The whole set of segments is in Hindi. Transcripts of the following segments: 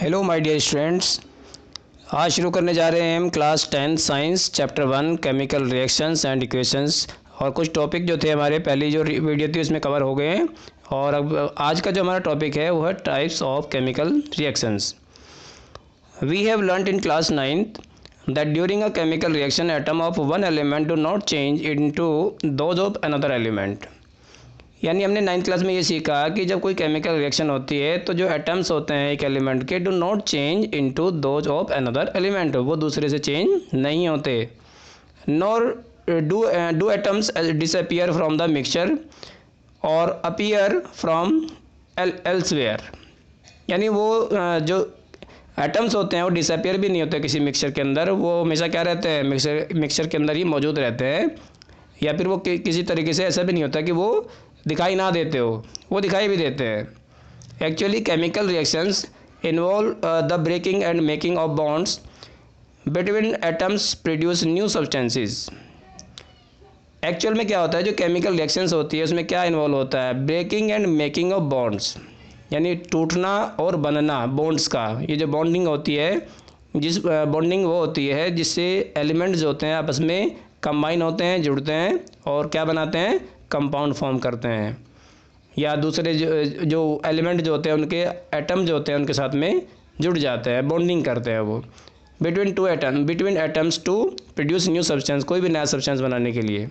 Hello my dear students. आज शुरू करने जा रहे हैं हम class 10 science chapter 1 chemical reactions and equations. और कुछ टॉपिक जो थे हमारे पहली जो वीडियो थी उसमें कवर हो गए हैं। और अब आज का जो हमारा टॉपिक है वो है types of chemical reactions. We have learned in class 9th that during a chemical reaction atom of one element do not change into those of another element। यानी हमने 9th क्लास में ये सीखा कि जब कोई केमिकल रिएक्शन होती है तो जो एटम्स होते हैं एक एलिमेंट के do not change into those of another element, वो दूसरे से चेंज नहीं होते। Nor do atoms disappear from the mixture और अपीयर फ्रॉम एल्सवेयर। यानी वो जो एटम्स होते हैं वो डिसअपियर भी नहीं होते किसी मिक्सचर के अंदर, वो हमेशा क्या रहते हैं मिक्सचर के अंदर ही मौजूद रहते हैं। या फिर वो किसी तरीके से ऐसा भी नहीं होता कि वो दिखाई ना देते हो, वो दिखाई भी देते हैं। Actually chemical reactions involve the breaking and making of bonds between atoms produce new substances. Actual में क्या होता है, जो केमिकल रिएक्शंस होती है उसमें क्या इन्वॉल्व होता है, breaking and making of bonds, यानी टूटना और बनना बॉन्ड्स का। ये जो बॉन्डिंग होती है, जिस बॉन्डिंग वो होती है जिससे एलिमेंट्स जो होते हैं आपस में कंबाइन होते हैं, जुड़ते हैं और क्या बनाते हैं, कंपाउंड फॉर्म करते हैं। या दूसरे जो एलिमेंट जो होते हैं उनके एटम जो होते हैं उनके साथ में जुड़ जाते हैं, बॉन्डिंग करते हैं वो between atoms to produce new substance, कोई भी नया सब्सटेंस बनाने के लिए।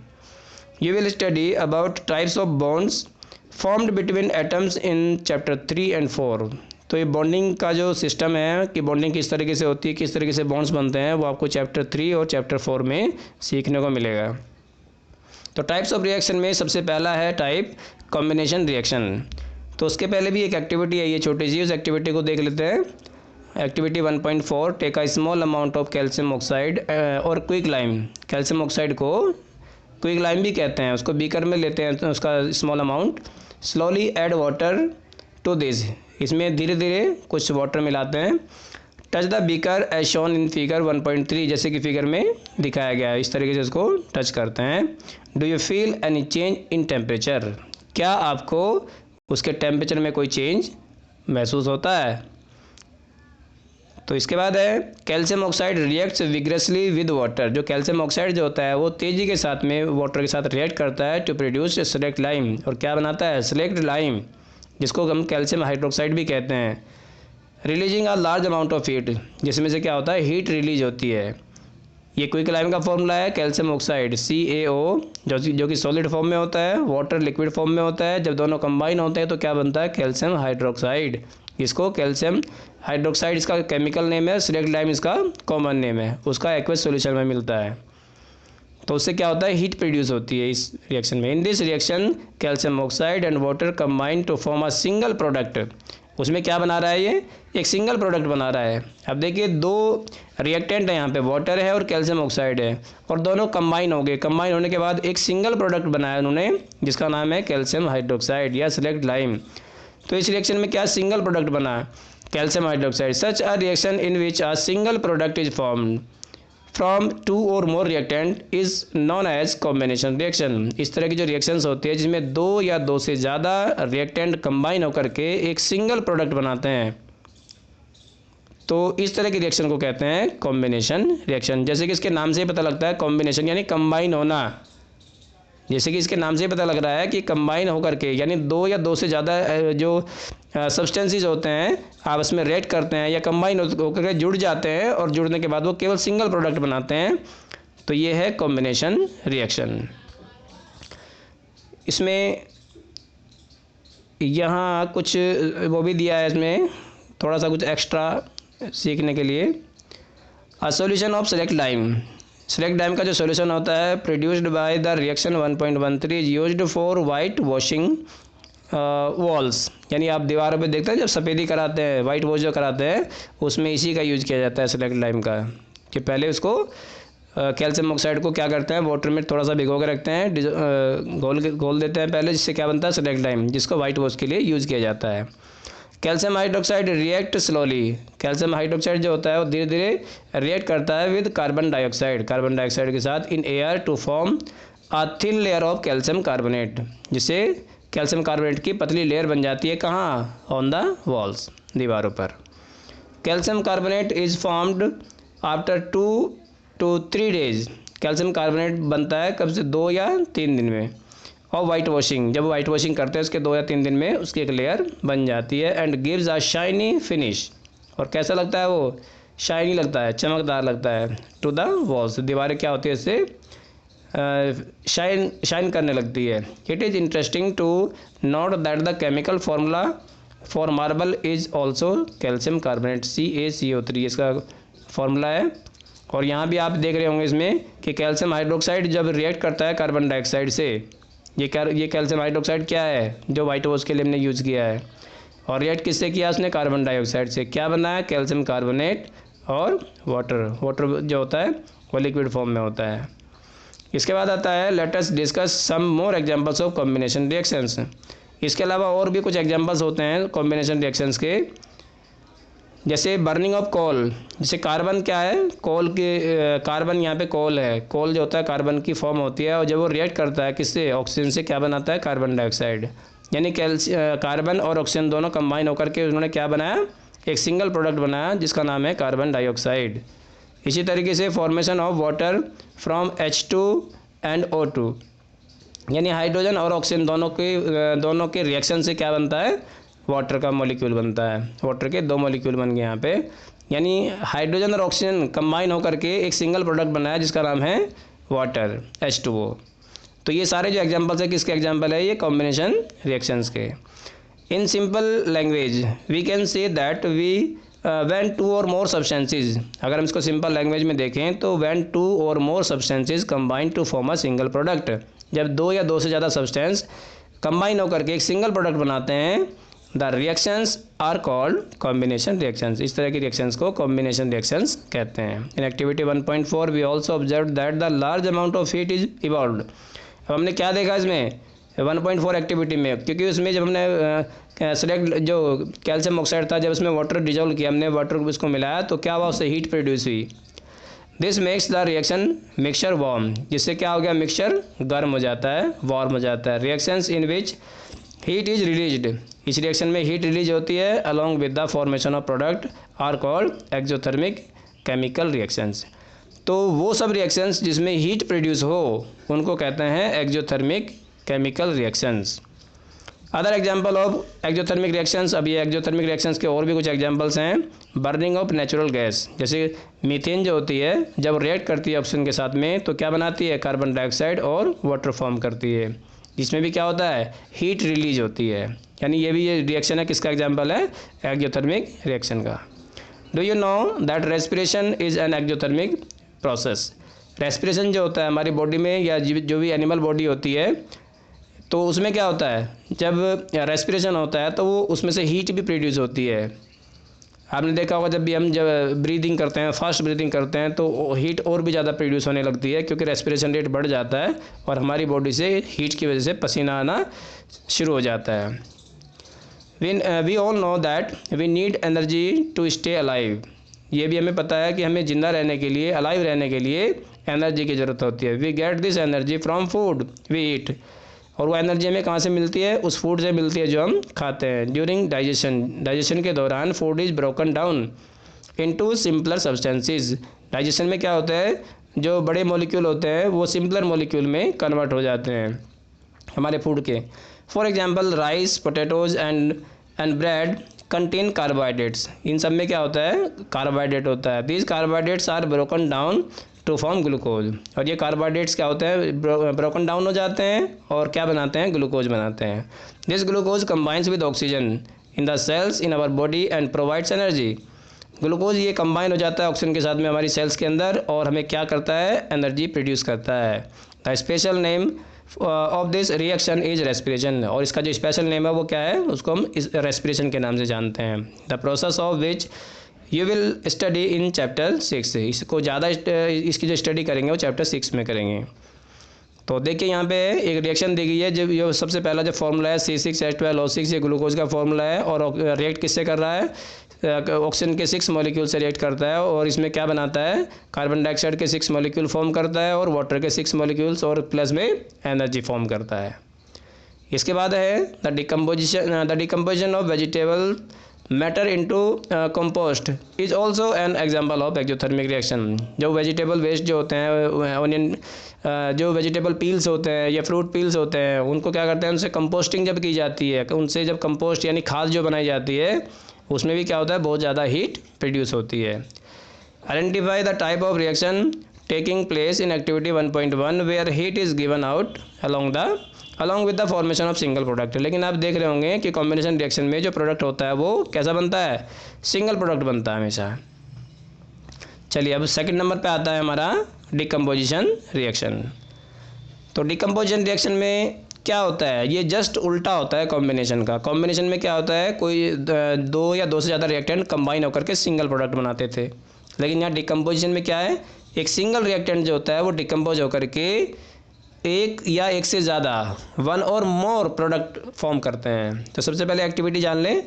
You will study about types of bonds formed between atoms in chapter 3 and 4। तो ये बॉन्डिंग का जो सिस्टम है कि बॉन्डिंग किस तरीके से होती है, किस तरीके से बॉन्ड्स बनते हैं, वो आपको चैप्टर 3 और चैप्टर 4 में सीखने को मिलेगा। तो टाइप्स ऑफ रिएक्शन में सबसे पहला है टाइप कॉम्बिनेशन रिएक्शन। तो उसके पहले भी एक एक्टिविटी है ये छोटी सी, उस एक्टिविटी को देख लेते हैं। Activity 1.4 take a small amount of calcium oxide or quick lime. Calcium oxide को क्विक लाइम भी कहते हैं, उसको बीकर में लेते हैं तो उसका small amount. Slowly add water to this, इसमें धीरे धीरे कुछ वाटर मिलाते हैं। Touch the beaker as shown in figure 1.3, जैसे कि फिगर में दिखाया गया है, इस तरीके से इसको टच करते हैं। Do you feel any change in temperature, क्या आपको उसके टेम्परेचर में कोई चेंज महसूस होता है। तो इसके बाद है calcium oxide reacts vigorously with water. जो कैल्शियम ऑक्साइड जो होता है वो तेज़ी के साथ में वाटर के साथ रिएक्ट करता है टू प्रोड्यूस सेलेक्ट लाइम, और क्या बनाता है, सेलेक्ट लाइम, जिसको हम कैल्शियम हाइड्रोक्साइड भी कहते हैं। Releasing a large amount of heat, जिसमें से क्या होता है, हीट रिलीज होती है। ये क्विक लाइम का फॉर्मूला है कैल्शियम ऑक्साइड CaO, जो कि सॉलिड फॉर्म में होता है, वाटर लिक्विड फॉर्म में होता है। जब दोनों कंबाइन होते हैं तो क्या बनता है, कैल्शियम हाइड्रोक्साइड। इसको कैल्शियम हाइड्रोक्साइड इसका केमिकल नेम है, सेलेक्ट लाइम इसका कॉमन नेम है, उसका एक्वस सॉल्यूशन में मिलता है। तो उससे क्या होता है, हीट प्रोड्यूस होती है इस रिएक्शन में। In this reaction calcium oxide and water combine to form a single product. उसमें क्या बना रहा है, ये एक सिंगल प्रोडक्ट बना रहा है। अब देखिए दो रिएक्टेंट है यहाँ पे, वाटर है और कैल्शियम ऑक्साइड है, और दोनों कंबाइन हो गए। कंबाइन होने के बाद एक सिंगल प्रोडक्ट बनाया उन्होंने जिसका नाम है कैल्शियम हाइड्रोक्साइड या सेलेक्ट लाइम। तो इस रिएक्शन में क्या सिंगल प्रोडक्ट बना, calcium hydroxide. Such a reaction in which a single product is formed from 2 or more reactant is known as combination reaction. इस तरह की जो रिएक्शंस होती है जिसमें 2 या 2 से ज़्यादा रिएक्टेंट कंबाइन होकर के एक सिंगल प्रोडक्ट बनाते हैं, तो इस तरह की रिएक्शन को कहते हैं कॉम्बिनेशन रिएक्शन। जैसे कि इसके नाम से ही पता लगता है, कॉम्बिनेशन यानी कंबाइन होना। जैसे कि इसके नाम से ही पता लग रहा है कि कंबाइन होकर के, यानी 2 या 2 से ज़्यादा जो सब्सटेंसेस होते हैं आपस में रिएक्ट करते हैं या कंबाइन होकर के जुड़ जाते हैं, और जुड़ने के बाद वो केवल सिंगल प्रोडक्ट बनाते हैं, तो ये है कॉम्बिनेशन रिएक्शन। इसमें यहाँ कुछ वो भी दिया है, इसमें थोड़ा सा कुछ एक्स्ट्रा सीखने के लिए। A solution of select lime. Select lime का जो सॉल्यूशन होता है produced by the reaction 1.13 is used for white washing walls. यानी आप दीवारों पे देखते हैं जब सफ़ेदी कराते हैं, वाइट वॉश जो कराते हैं, उसमें इसी का यूज किया जाता है सेलेक्ट लाइम का। कि पहले उसको कैल्शियम ऑक्साइड को क्या करते हैं, वाटर में थोड़ा सा भिगो के रखते हैं, घोल देते हैं पहले, जिससे क्या बनता है, सेलेक्ट लाइम, जिसको वाइट वॉश के लिए यूज़ किया जाता है। Calcium hydroxide react slowly. Calcium hydroxide जो होता है वो धीरे धीरे रिएक्ट करता है विद कार्बन डाइऑक्साइड के साथ in air to form a thin layer of calcium carbonate, जिससे कैल्शियम कार्बोनेट की पतली लेयर बन जाती है, कहाँ, ऑन द वॉल्स, दीवारों पर। Calcium carbonate is formed after 2 to 3 days। Calcium carbonate बनता है कब से, 2 या 3 दिन में। और वाइट वॉशिंग, जब वाइट वॉशिंग करते हैं उसके 2 या 3 दिन में उसकी एक लेयर बन जाती है। And gives a shiny finish, और कैसा लगता है वो, शाइनी लगता है, चमकदार लगता है। टू द वॉल्स, दीवारें क्या होती है इससे शाइन करने लगती है। It is interesting to note that the chemical formula for marble is also calcium carbonate, CaCO3 इसका फार्मूला है। और यहाँ भी आप देख रहे होंगे इसमें कि कैल्शियम हाइड्रोक्साइड जब रिएक्ट करता है कार्बन डाइऑक्साइड से, ये कैल्शियम हाइड्रोक्साइड क्या है जो वाइट वॉश के लिए हमने यूज़ किया है, और रिएक्ट किससे किया उसने, कार्बन डाइऑक्साइड से। क्या बना है, कैल्शियम कार्बोनेट और वाटर जो होता है वो लिक्विड फॉर्म में होता है। इसके बाद आता है let us discuss some more examples of combination reactions. इसके अलावा और भी कुछ एग्जांपल्स होते हैं कॉम्बिनेशन रिएक्शंस के, जैसे बर्निंग ऑफ कोल। जैसे कार्बन क्या है, कार्बन यहाँ पे कोल है, कोल जो होता है कार्बन की फॉर्म होती है, और जब वो रिएक्ट करता है किससे, ऑक्सीजन से, क्या बनाता है, कार्बन डाइऑक्साइड। यानी कार्बन और ऑक्सीजन दोनों कंबाइन होकर के उन्होंने क्या बनाया, एक सिंगल प्रोडक्ट बनाया जिसका नाम है कार्बन डाइऑक्साइड। इसी तरीके से formation of water from H2 and O2, यानी हाइड्रोजन और ऑक्सीजन दोनों के रिएक्शन से क्या बनता है, वाटर का मॉलिक्यूल बनता है। वाटर के 2 मॉलिक्यूल बन गए यहाँ पे, यानी हाइड्रोजन और ऑक्सीजन कंबाइन होकर के एक सिंगल प्रोडक्ट बनाया जिसका नाम है वाटर, H2O। तो ये सारे जो एग्जांपल्स है किसके एग्जांपल है, ये कॉम्बिनेशन रिएक्शंस के। In simple language we can say that when 2 or more substances, अगर हम इसको सिंपल लैंग्वेज में देखें तो when 2 or more substances combine to form a single product, जब 2 या 2 से ज़्यादा सब्सटेंस कंबाइन होकर के एक सिंगल प्रोडक्ट बनाते हैं, the reactions are called combination reactions. इस तरह की रिएक्शंस को कॉम्बिनेशन रिएक्शंस कहते हैं। In activity 1.4 we also observe that the large amount of heat is evolved. अब हमने क्या देखा इसमें 1.4 एक्टिविटी में, क्योंकि उसमें जब हमने सेलेक्ट जो कैल्शियम ऑक्साइड था, जब उसमें वाटर डिजोल्व किया, हमने वाटर उसको मिलाया तो क्या हुआ, उससे हीट प्रोड्यूस हुई। This makes the reaction mixture warm, जिससे क्या हो गया, मिक्सचर गर्म हो जाता है, वार्म हो जाता है। Reactions in which heat is released, इस रिएक्शन में हीट रिलीज होती है along with the formation of product are called exothermic chemical reactions. तो वो सब रिएक्शंस जिसमें हीट प्रोड्यूस हो उनको कहते हैं exothermic chemical reactions. Other example of exothermic reactions, अब ये एक्सोथर्मिक रिएक्शंस के और भी कुछ एग्जांपल्स हैं। बर्निंग ऑफ नेचुरल गैस, जैसे मीथेन जो होती है जब रिएक्ट करती है ऑक्सीजन के साथ में तो क्या बनाती है, कार्बन डाइऑक्साइड और वाटर फॉर्म करती है, जिसमें भी क्या होता है, हीट रिलीज होती है। यानी ये भी ये रिएक्शन है किसका एग्जांपल है, एक्सोथर्मिक रिएक्शन का। Do you know that respiration is an exothermic process. Respiration जो होता है हमारी बॉडी में या जो भी एनिमल बॉडी होती है तो उसमें क्या होता है, जब रेस्पिरेशन होता है तो वो उसमें से हीट भी प्रोड्यूस होती है। आपने देखा होगा जब भी हम ब्रीदिंग करते हैं, फास्ट ब्रीदिंग करते हैं तो हीट और भी ज़्यादा प्रोड्यूस होने लगती है, क्योंकि रेस्पिरेशन रेट बढ़ जाता है और हमारी बॉडी से हीट की वजह से पसीना आना शुरू हो जाता है। We all know that we need energy to stay alive. ये भी हमें पता है कि हमें ज़िंदा रहने के लिए, अलाइव रहने के लिए एनर्जी की ज़रूरत होती है। We get this energy from food we eat, और वो एनर्जी हमें कहाँ से मिलती है, उस फूड से मिलती है जो हम खाते हैं। ड्यूरिंग डाइजेशन के दौरान food is broken down into simpler substances. Digestion में क्या होता है, जो बड़े मॉलिक्यूल होते हैं वो सिंपलर मॉलिक्यूल में कन्वर्ट हो जाते हैं हमारे फूड के। For example rice, potatoes and bread contain carbohydrates. इन सब में क्या होता है, कार्बोहाइड्रेट होता है। These carbohydrates are broken down to form glucose, और ये कार्बोहाइड्रेट्स क्या होते हैं, ब्रोकन डाउन हो जाते हैं और क्या बनाते हैं, ग्लूकोज बनाते हैं। This glucose combines with oxygen in the cells in our body and provides energy. Glucose ये कंबाइन हो जाता है ऑक्सीजन के साथ में हमारी सेल्स के अंदर और हमें क्या करता है, एनर्जी प्रोड्यूस करता है। The special name of this reaction is respiration, और इसका जो स्पेशल नेम है वो क्या है, उसको हम इस रेस्पिरेशन के नाम से जानते हैं। The process of which you will study in chapter 6। इसको ज़्यादा इसकी जो स्टडी करेंगे वो चैप्टर 6 में करेंगे। तो देखिए यहाँ पे एक रिएक्शन दी गई है, जब ये सबसे पहला जो फॉर्मूला है C6H12O6, ये ग्लूकोज का फॉर्मूला है और रिएक्ट किससे कर रहा है, ऑक्सीजन के 6 मॉलिक्यूल से रिएक्ट करता है और इसमें क्या बनाता है, कार्बन डाइऑक्साइड के 6 मॉलिक्यूल फॉर्म करता है और वाटर के 6 मॉलिक्यूल्स और प्लस में एनर्जी फॉर्म करता है। इसके बाद है the decomposition of vegetable matter into compost is also an example of exothermic reaction. जो वेजिटेबल वेस्ट जो होते हैं, ऑनियन जो वेजिटेबल पील्स होते हैं या फ्रूट पील्स होते हैं, उनको क्या करते हैं, उनसे कंपोस्टिंग जब की जाती है, उनसे जब कंपोस्ट यानी खाद जो बनाई जाती है, उसमें भी क्या होता है, बहुत ज़्यादा हीट प्रोड्यूस होती है। Identify the type of reaction taking place in activity 1.1 where heat is given out along with the formation of single product. लेकिन आप देख रहे होंगे कि कॉम्बिनेशन रिएक्शन में जो प्रोडक्ट होता है वो कैसा बनता है, सिंगल प्रोडक्ट बनता है हमेशा। चलिए अब सेकंड नंबर पे आता है हमारा डिकम्पोजिशन रिएक्शन। तो डिकम्पोजिशन रिएक्शन में क्या होता है, ये जस्ट उल्टा होता है कॉम्बिनेशन का। कॉम्बिनेशन में क्या होता है, कोई दो या दो से ज़्यादा रिएक्टेंट कंबाइन होकर के सिंगल प्रोडक्ट बनाते थे। लेकिन यहाँ डिकम्पोजिशन में क्या है, एक सिंगल रिएक्टेंट जो होता है वो डिकम्पोज होकर के एक या एक से ज़्यादा वन और मोर प्रोडक्ट फॉर्म करते हैं। तो सबसे पहले एक्टिविटी जान लें।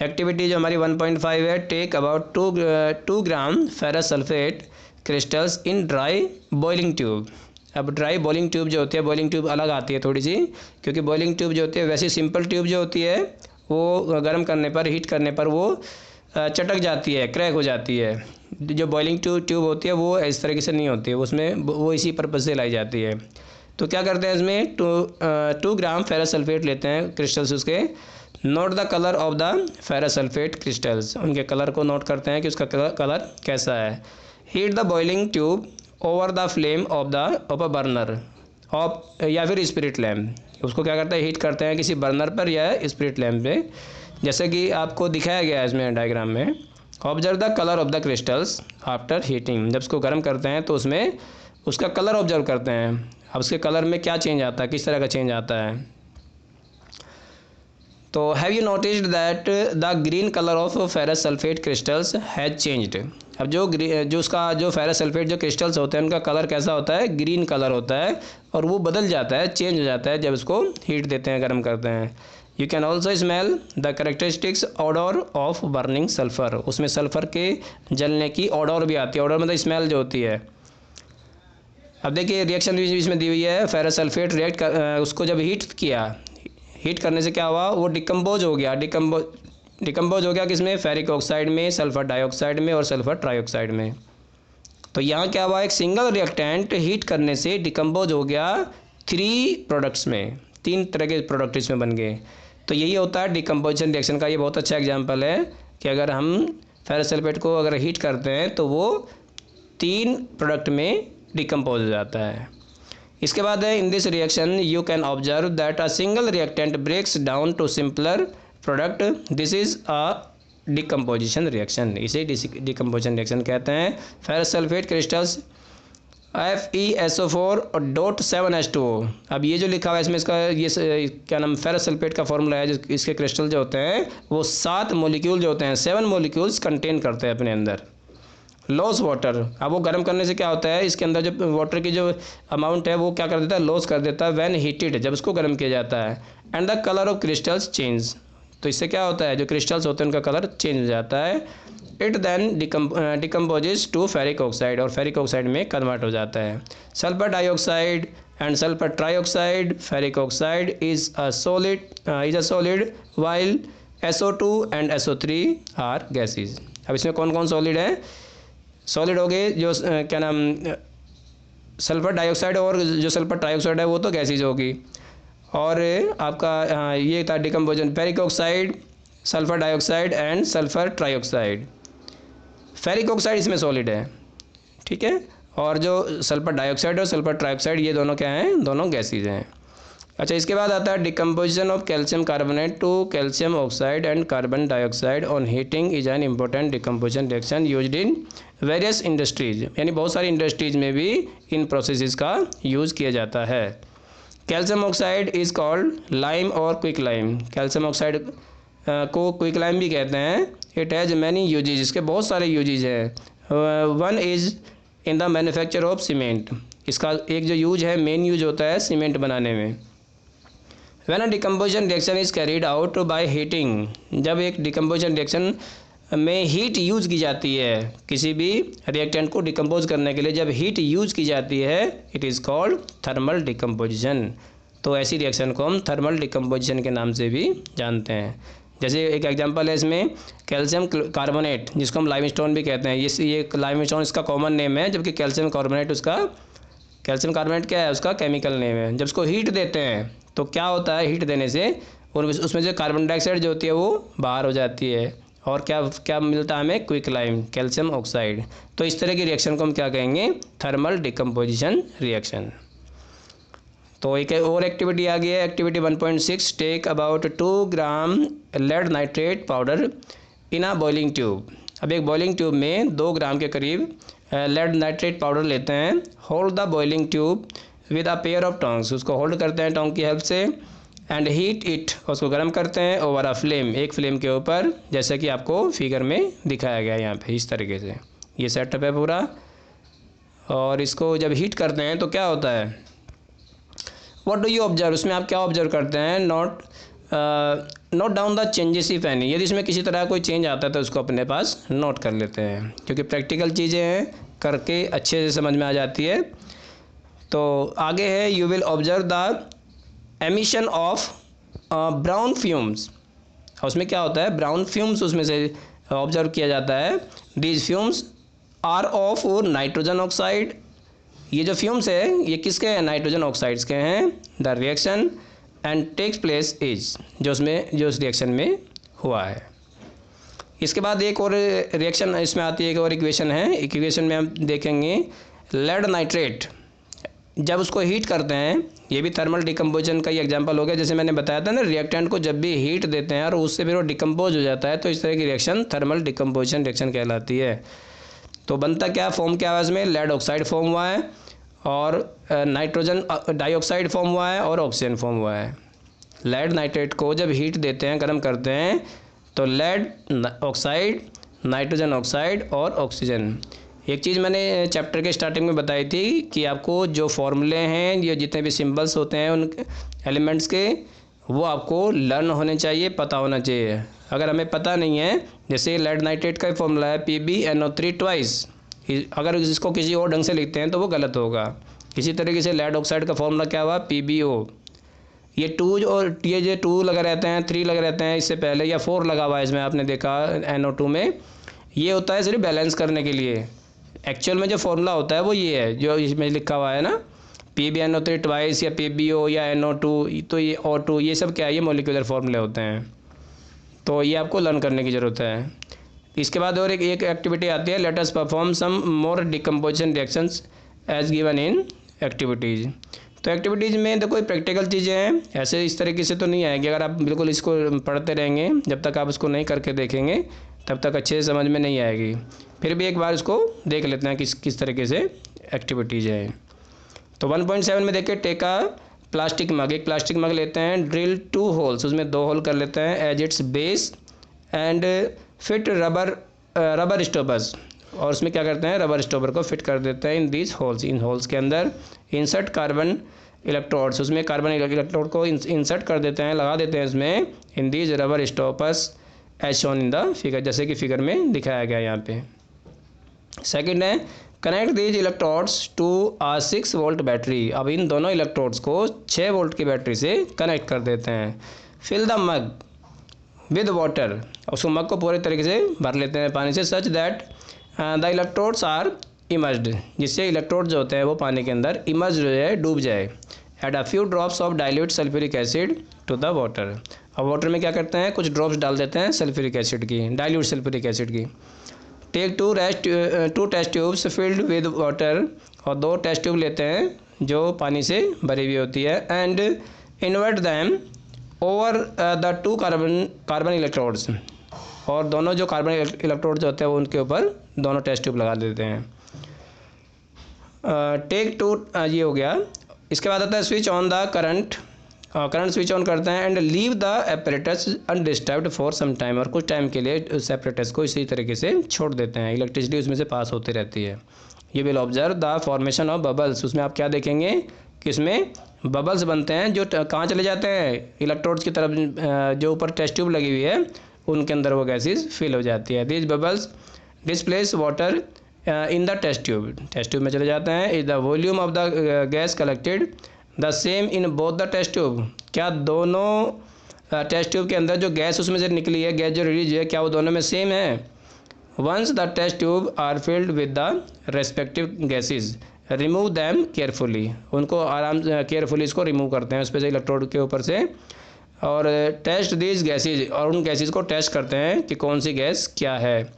एक्टिविटी जो हमारी 1.5 है, take about 2 gram ferrous sulphate crystals in dry boiling tube. अब ड्राई बॉइलिंग ट्यूब जो होती है, बॉइलिंग ट्यूब अलग आती है थोड़ी सी, क्योंकि बॉइलिंग ट्यूब जो होती है वैसे सिंपल ट्यूब जो होती है वो गर्म करने पर, हीट करने पर वो चटक जाती है, क्रैक हो जाती है। जो बॉइलिंग ट्यूब होती है वो इस तरीके से नहीं होती है, उसमें वो इसी पर्पज़ से लाई जाती है। तो क्या करते हैं, इसमें 2 ग्राम फेरस सल्फेट लेते हैं क्रिस्टल्स उसके। Note the colour of the ferrous sulphate crystals, उनके कलर को नोट करते हैं कि उसका कलर कैसा है। Heat the boiling tube over the flame of a burner of या फिर स्पिरिट लैम्प। उसको क्या करते हैं, हीट करते हैं किसी बर्नर पर या स्पिरिट लैम्प पे, जैसे कि आपको दिखाया गया है इसमें डायग्राम में। Observe the colour of the crystals after heating. जब उसको गर्म करते हैं तो उसमें उसका कलर ऑब्जर्व करते हैं। अब उसके कलर में क्या चेंज आता है, किस तरह का चेंज आता है। तो have you noticed that the green colour of ferrous sulphate crystals has changed. अब जो उसका जो फेरस सल्फेट जो क्रिस्टल्स होते हैं उनका कलर कैसा होता है, ग्रीन कलर होता है, और वो बदल जाता है, चेंज हो जाता है जब उसको हीट देते हैं, गर्म करते हैं। You can also smell the characteristics order of burning sulphur. उसमें सल्फ़र के जलने की ऑडर भी आती है, ऑडर मतलब स्मेल जो होती है। अब देखिए रिएक्शन भी इसमें दी हुई है, फेरस सल्फेट उसको जब हीट किया, हीट करने से क्या हुआ, वो डिकम्पोज हो गया। डिकम्पोज हो गया किसमें, फेरिक ऑक्साइड में, सल्फर डाइऑक्साइड में और सल्फर ट्राइऑक्साइड में। तो यहाँ क्या हुआ, एक सिंगल रिएक्टेंट हीट करने से डिकम्पोज हो गया 3 प्रोडक्ट्स में, 3 तरह के प्रोडक्ट इसमें बन गए। तो यही होता है डिकम्पोजिशन रिएक्शन का। ये बहुत अच्छा एग्जाम्पल है कि अगर हम फेरस सल्फेट को अगर हीट करते हैं तो वो 3 प्रोडक्ट में डिकम्पोज हो जाता है। इसके बाद है, in this reaction you can observe that a single reactant breaks down to simpler product. This is a decomposition reaction. इसे डिकम्पोजिशन रिएक्शन कहते हैं। Ferrous sulphate crystals FeSO4.7H2O। अब ये जो लिखा हुआ है इसमें, इसका ये क्या नाम, फेरस सल्फेट का फॉर्मूला है। जो इसके क्रिस्टल जो होते हैं वो 7 मॉलिक्यूल जो होते हैं, 7 मॉलिक्यूल्स कंटेन करते हैं अपने अंदर। लॉस वाटर, अब वो गर्म करने से क्या होता है, इसके अंदर जो वाटर की जो अमाउंट है वो क्या कर देता है, लॉस कर देता है व्हेन हीटेड, जब उसको गर्म किया जाता है। And the colour of crystals change. तो इससे क्या होता है, जो क्रिस्टल्स होते हैं उनका कलर चेंज हो जाता है। It then decomposes to ferric oxide, और फेरिक ऑक्साइड में कन्वर्ट हो जाता है। Sulphur dioxide and sulphur trioxide, ferric oxide is a solid while SO2 and SO3 are gases. अब इसमें कौन कौन सॉलिड है, सॉलिड हो गए जो क्या नाम, सल्फर डाइऑक्साइड, और जो सल्फर ट्राइऑक्साइड है वो तो गैसेज होगी। और आपका ये था डिकम्पोजन, ferric oxide, sulphur dioxide and sulphur trioxide. Ferric oxide इसमें सॉलिड है, ठीक है, और जो सल्फर डाइऑक्साइड और सल्फर ट्राइऑक्साइड ये दोनों क्या हैं, दोनों गैसेज हैं। अच्छा, इसके बाद आता है decomposition of calcium carbonate to calcium oxide and carbon dioxide on heating is an important decomposition reaction used in various industries. यानी बहुत सारी इंडस्ट्रीज में भी इन प्रोसेसेस का यूज़ किया जाता है। Calcium oxide is called lime और क्विक लाइम। कैल्शियम ऑक्साइड को क्विक लाइम भी कहते हैं। इट हैज़ मैनी यूजेज, इसके बहुत सारे यूजेज हैं। One is in the manufacture of cement. इसका एक जो यूज है, मेन यूज होता है सीमेंट बनाने में। When a decomposition reaction is carried out by heating, जब एक डिकम्पोजिशन रिएक्शन में हीट यूज की जाती है, किसी भी रिएक्टेंट को डिकम्पोज करने के लिए जब हीट यूज की जाती है, it is called thermal decomposition. तो ऐसी रिएक्शन को हम थर्मल डिकम्पोजिशन के नाम से भी जानते हैं। जैसे एक एग्जांपल है इसमें कैल्शियम कार्बोनेट, जिसको हम लाइमस्टोन भी कहते हैं। ये लाइमस्टोन इसका कॉमन नेम है, जबकि कैल्शियम कार्बोनेट क्या है, उसका केमिकल नेम है। जब उसको हीट देते हैं तो क्या होता है, हीट देने से उसमें जो कार्बन डाइऑक्साइड जो होती है वो बाहर हो जाती है, और क्या क्या मिलता है हमें, क्विकलाइम, कैल्शियम ऑक्साइड। तो इस तरह की रिएक्शन को हम क्या कहेंगे, थर्मल डिकम्पोजिशन रिएक्शन। तो एक और एक्टिविटी आ गई है, activity 1.6, take about 2 gram lead nitrate powder in a boiling tube. अब एक बॉइलिंग ट्यूब में 2 ग्राम के करीब लेड नाइट्रेट पाउडर लेते हैं। Hold the boiling tube with a pair of tongs, उसको होल्ड करते हैं टोंग की हेल्प से, एंड हीट इट, उसको गर्म करते हैं ओवर अ फ्लेम, एक फ्लेम के ऊपर, जैसे कि आपको फिगर में दिखाया गया है यहाँ पे इस तरीके से। ये सेटअप है पूरा। और इसको जब हीट करते हैं तो क्या होता है, व्हाट डू यू ऑब्जर्व, उसमें आप क्या ऑब्जर्व करते हैं, note down the changes if any, यदि इसमें किसी तरह कोई चेंज आता है तो उसको अपने पास नोट कर लेते हैं, क्योंकि प्रैक्टिकल चीज़ें हैं, करके अच्छे से समझ में आ जाती है। तो आगे है, you will observe the emission of brown fumes, उसमें क्या होता है, ब्राउन फ्यूम्स उसमें से ऑब्जर्व किया जाता है। These fumes are of nitrogen oxide, ये जो फ्यूम्स है ये किसके हैं, नाइट्रोजन ऑक्साइड्स के हैं। The reaction and takes place is, जो उस रिएक्शन में हुआ है। इसके बाद एक और रिएक्शन इसमें आती है, एक और इक्वेशन है, इक्वेशन में हम देखेंगे लेड नाइट्रेट, जब उसको हीट करते हैं, ये भी थर्मल डिकम्पोजिशन का ही एग्जांपल हो गया। जैसे मैंने बताया था ना, रिएक्टेंट को जब भी हीट देते हैं और उससे फिर वो डिकम्पोज हो जाता है, तो इस तरह की रिएक्शन थर्मल डिकम्पोजिशन रिएक्शन कहलाती है। तो बनता क्या, फॉर्म क्या हुआ इसमें, लेड ऑक्साइड फॉर्म हुआ है, और नाइट्रोजन डाइऑक्साइड फॉर्म हुआ है, और ऑक्सीजन फॉर्म हुआ है। लेड नाइट्रेट को जब हीट देते हैं, गर्म करते हैं, तो लेड ऑक्साइड, नाइट्रोजन ऑक्साइड और ऑक्सीजन। एक चीज़ मैंने चैप्टर के स्टार्टिंग में बताई थी कि आपको जो फॉर्मूले हैं, ये जितने भी सिंबल्स होते हैं उन एलिमेंट्स के, वो आपको लर्न होने चाहिए, पता होना चाहिए। अगर हमें पता नहीं है, जैसे लेड नाइट्रेट का फॉर्मूला है PbNO3 ट्वाइस, अगर इसको किसी और ढंग से लिखते हैं तो वो गलत होगा। इसी तरीके से लेड ऑक्साइड का फॉर्मूला क्या हुआ, PbO। ये 2 और ये जो 2 लगे रहते हैं, 3 लगे रहते हैं इससे पहले, या 4 लगा हुआ है इसमें, आपने देखा NO2 में, ये होता है सिर्फ बैलेंस करने के लिए। एक्चुअल में जो फॉर्मूला होता है वो ये है जो इसमें लिखा हुआ है ना, PbNO3 ट्वाइस या PbO या NO2, तो ये O2, ये सब क्या है, ये मॉलिक्यूलर फॉर्मूले होते हैं। तो ये आपको लर्न करने की ज़रूरत है। इसके बाद और एक एक्टिविटी आती है, let us perform some more decomposition reactions as given in activities. तो एक्टिविटीज़ में तो कोई प्रैक्टिकल चीज़ें हैं, ऐसे इस तरीके से तो नहीं आएगी। अगर आप बिल्कुल इसको पढ़ते रहेंगे, जब तक आप इसको नहीं करके देखेंगे तब तक अच्छे से समझ में नहीं आएगी। फिर भी एक बार इसको देख लेते हैं किस तरीके से एक्टिविटीज़ है। तो 1.7 में देखिए, टेक अ प्लास्टिक मग, एक प्लास्टिक मग लेते हैं, ड्रिल 2 होल्स, उसमें 2 होल कर लेते हैं as its base, and fit rubber stoppers, और उसमें क्या करते हैं, रबर स्टॉपर को फिट कर देते हैं in these holes, in holes के अंदर। इंसर्ट कार्बन इलेक्ट्रोड्स, उसमें कार्बन इलेक्ट्रोड को इंसर्ट कर देते हैं, लगा देते हैं इसमें, in these rubber stoppers as shown in the figure, जैसे कि फिगर में दिखाया गया यहाँ पे। सेकंड है, connect these electrodes to a 6 volt battery, अब इन दोनों इलेक्ट्रोड्स को 6 वोल्ट की बैटरी से कनेक्ट कर देते हैं। Fill the mug with water, उसको मग को पूरे तरीके से भर लेते हैं पानी से, such that the electrodes are immersed, जिससे इलेक्ट्रोड जो होते हैं वो पानी के अंदर इमर्ज हो जाए, डूब जाए। Add a few drops of dilute sulphuric acid to the water, अब वाटर में क्या करते हैं, कुछ ड्रॉप्स डाल देते हैं सल्फ्यूरिक एसिड की, डाइल्यूट सल्फ्यूरिक एसिड की। Take 2 test tubes filled with water, और 2 टेस्ट ट्यूब लेते हैं जो पानी से भरी हुई होती है, and invert them over the 2 carbon electrodes, और दोनों जो कार्बन इलेक्ट्रोड जो होते हैं वो उनके ऊपर दोनों टेस्ट ट्यूब लगा देते हैं। टेक 2 ये हो गया। इसके बाद आता है switch on the current switch on करते हैं, and leave the apparatus undisturbed for some time, और कुछ टाइम के लिए उस एपरेटस को इसी तरीके से छोड़ देते हैं, इलेक्ट्रिसिटी उसमें से पास होती रहती है। ये will observe the formation of bubbles, उसमें आप क्या देखेंगे कि इसमें बबल्स बनते हैं जो कहाँ चले जाते हैं, इलेक्ट्रोड्स की तरफ, जो ऊपर टेस्ट ट्यूब लगी हुई है उनके अंदर वो गैसेज फिल हो जाती है। This bubbles displace water in the test tube में चले जाते हैं। Is the volume of the gas collected the same in both the test tube, क्या दोनों टेस्ट ट्यूब के अंदर जो गैस उसमें से निकली है, गैस जो रिलीज है, क्या वो दोनों में सेम है? Once the test tube are filled with the respective gases remove them carefully, उनको आराम से केयरफुली इसको रिमूव करते हैं उस पर से, इलेक्ट्रोड के ऊपर से, और टेस्ट दीज गैसेज, और उन गैसेज को टेस्ट करते हैं कि कौन सी गैस क्या है,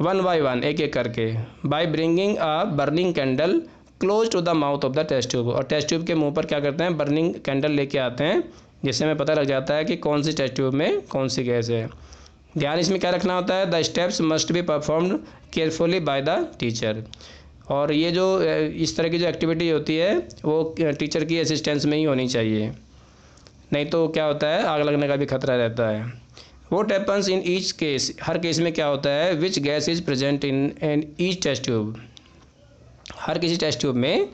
वन बाय वन, एक एक करके, by bringing a burning candle close to the mouth of the test tube, और टेस्ट ट्यूब के मुंह पर क्या करते हैं, बर्निंग कैंडल लेके आते हैं, जिससे हमें पता लग जाता है कि कौन सी टेस्ट ट्यूब में कौन सी गैस है। ध्यान इसमें क्या रखना होता है, the steps must be performed carefully by the teacher, और ये जो इस तरह की जो एक्टिविटी होती है वो टीचर की असिस्टेंस में ही होनी चाहिए, नहीं तो क्या होता है, आग लगने का भी खतरा रहता है। What happens in each case, हर केस में क्या होता है, which gas is present in each test tube, हर किसी टेस्ट ट्यूब में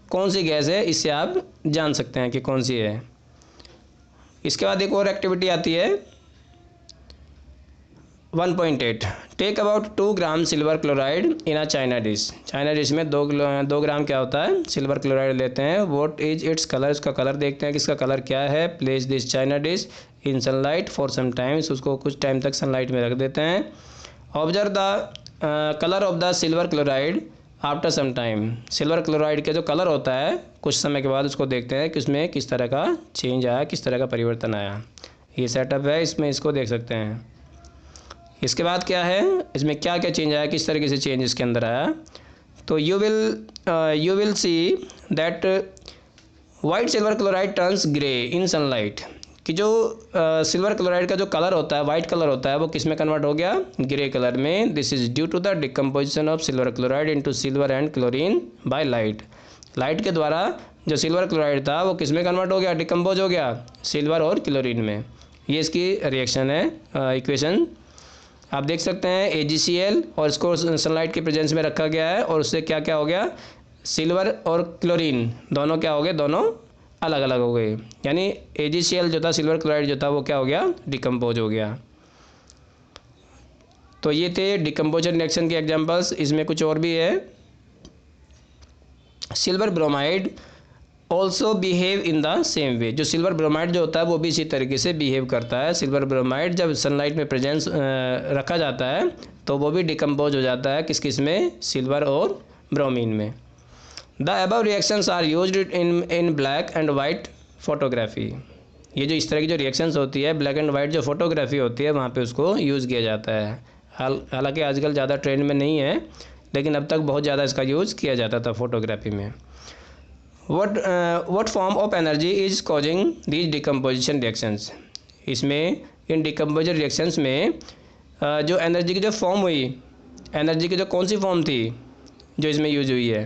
कौन सी गैस है, इससे आप जान सकते हैं कि कौन सी है। इसके बाद एक और एक्टिविटी आती है 1.8, take about 2 gram silver chloride in a china dish, china dish में 2 ग्राम क्या होता है, सिल्वर क्लोराइड लेते हैं। व्हाट इज इट्स कलर, इसका कलर देखते हैं कि इसका कलर क्या है। Place this china dish in sunlight for some times, उसको कुछ टाइम तक सनलाइट में रख देते हैं। Observe the colour of the silver chloride after some time, silver chloride का जो कलर होता है कुछ समय के बाद उसको देखते हैं कि उसमें किस तरह का चेंज आया, किस तरह का परिवर्तन आया। ये सेटअप है, इसमें इसको देख सकते हैं। इसके बाद क्या है, इसमें क्या क्या चेंज आया, किस तरीके से चेंज इसके अंदर आया, तो you will see that white silver chloride turns grey in sunlight, कि जो सिल्वर क्लोराइड का जो कलर होता है, वाइट कलर होता है, वो किस में कन्वर्ट हो गया, ग्रे कलर में। This is due to the decomposition of silver chloride into silver and chlorine by light, light के द्वारा जो सिल्वर क्लोराइड था वो किस में कन्वर्ट हो गया, डिकम्पोज हो गया, सिल्वर और क्लोरीन में। ये इसकी रिएक्शन है, इक्वेशन आप देख सकते हैं AgCl, और इसको सनलाइट के प्रेजेंस में रखा गया है, और उससे क्या क्या हो गया, सिल्वर और क्लोरीन दोनों क्या हो गए, दोनों अलग अलग हो गए, यानी AgCl जो था, सिल्वर क्लोराइड जो था, वो क्या हो गया, डिकम्पोज हो गया। तो ये थे डिकम्पोजन रिएक्शन के एग्जांपल्स। इसमें कुछ और भी है। Silver bromide also behave in the same way, जो सिल्वर ब्रोमाइड जो होता है वो भी इसी तरीके से बिहेव करता है। सिल्वर ब्रोमाइड जब सनलाइट में प्रेजेंस रखा जाता है तो वो भी डिकम्पोज हो जाता है, किस किस में, सिल्वर और ब्रोमीन में। The above reactions are used in black and white photography, ये जो इस तरह की जो रिएक्शंस होती है, ब्लैक एंड वाइट जो फोटोग्राफी होती है, वहाँ पे उसको यूज़ किया जाता है। हालांकि आजकल ज़्यादा ट्रेंड में नहीं है, लेकिन अब तक बहुत ज़्यादा इसका यूज़ किया जाता था फोटोग्राफी में। What form of energy is causing these decomposition reactions, इसमें इन डिकम्पोजन रिएक्शंस में जो एनर्जी की जो फॉर्म हुई, एनर्जी की जो कौन सी फॉर्म थी जो इसमें यूज हुई है।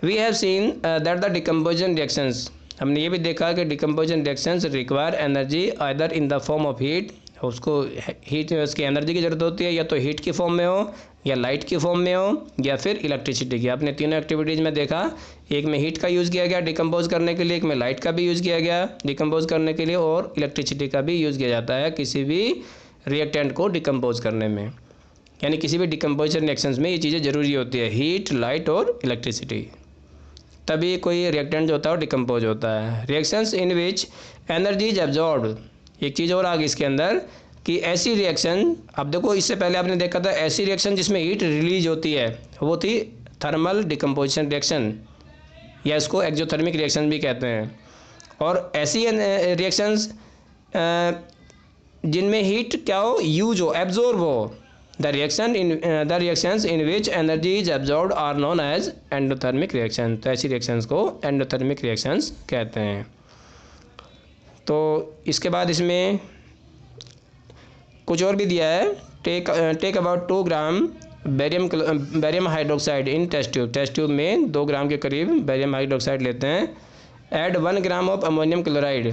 We have seen that the decomposition reactions, हमने ये भी देखा कि decomposition reactions require energy either in the form of heat, उसको हीट, उसकी एनर्जी की ज़रूरत होती है, या तो हीट की फॉर्म में हो, या लाइट की फॉर्म में हो, या फिर इलेक्ट्रिसिटी की। आपने तीनों एक्टिविटीज़ में देखा, एक में हीट का यूज़ किया गया डिकम्पोज करने के लिए, एक में लाइट का भी यूज़ किया गया डिकम्पोज करने के लिए, और इलेक्ट्रिसिटी का भी यूज़ किया जाता है किसी भी रिएक्टेंट को डिकम्पोज करने में। यानी किसी भी डिकम्पोजिशन रिएक्शंस में ये चीज़ें ज़रूरी होती है, हीट, लाइट और इलेक्ट्रिसिटी, तभी कोई रिएक्टेंट जो होता है वो डिकम्पोज होता है। Reactions in which energy is absorbed, एक चीज़ और आ गई इसके अंदर कि ऐसी रिएक्शन, अब देखो इससे पहले आपने देखा था ऐसी रिएक्शन जिसमें हीट रिलीज होती है, वो थी थर्मल डिकम्पोजिशन रिएक्शन, या इसको एक्जोथर्मिक रिएक्शन भी कहते हैं। और ऐसी रिएक्शंस जिनमें हीट क्या हो, यूज हो, एब्जॉर्ब हो, the reactions in which energy is absorbed are known as endothermic reaction, तो ऐसी रिएक्शंस को एंडोथर्मिक रिएक्शंस कहते हैं। तो इसके बाद इसमें कुछ और भी दिया है। Take about 2 gram barium hydroxide in test tube, test tube में 2 ग्राम के करीब बैरियम हाइड्रोक्साइड लेते हैं। Add 1 gram of ammonium chloride,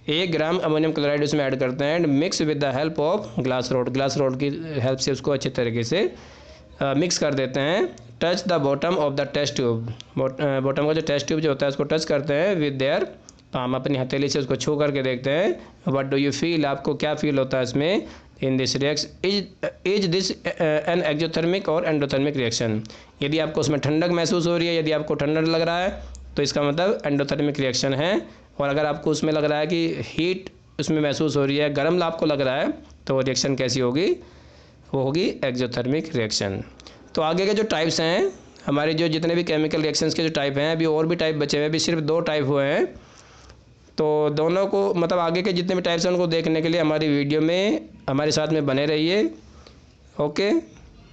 1 gram ammonium chloride उसमें ऐड करते हैं। And mix with the help of glass rod, glass rod की हेल्प से उसको अच्छे तरीके से मिक्स कर देते हैं। Touch the bottom of the test tube, bottom का जो टेस्ट ट्यूब जो होता है उसको टच करते हैं विद देयर पाम, अपनी हथेली से उसको छू करके देखते हैं। व्हाट डू यू फील, आपको क्या फील होता है इसमें। In this reaction is this an exothermic और एंडोथर्मिक रिएक्शन, यदि आपको उसमें ठंडक महसूस हो रही है, यदि आपको ठंडक लग रहा है तो इसका मतलब एंडोथर्मिक रिएक्शन है, और अगर आपको उसमें लग रहा है कि हीट उसमें महसूस हो रही है, गर्म आपको लग रहा है, तो रिएक्शन कैसी होगी, वो होगी एक्जोथर्मिक रिएक्शन। तो आगे के जो टाइप्स हैं हमारे, जो जितने भी केमिकल रिएक्शंस के जो टाइप हैं, अभी और भी टाइप बचे हुए हैं, अभी सिर्फ 2 टाइप हुए हैं। तो दोनों को मतलब आगे के जितने भी टाइप्स हैं उनको देखने के लिए हमारी वीडियो में हमारे साथ में बने रहिए। ओके।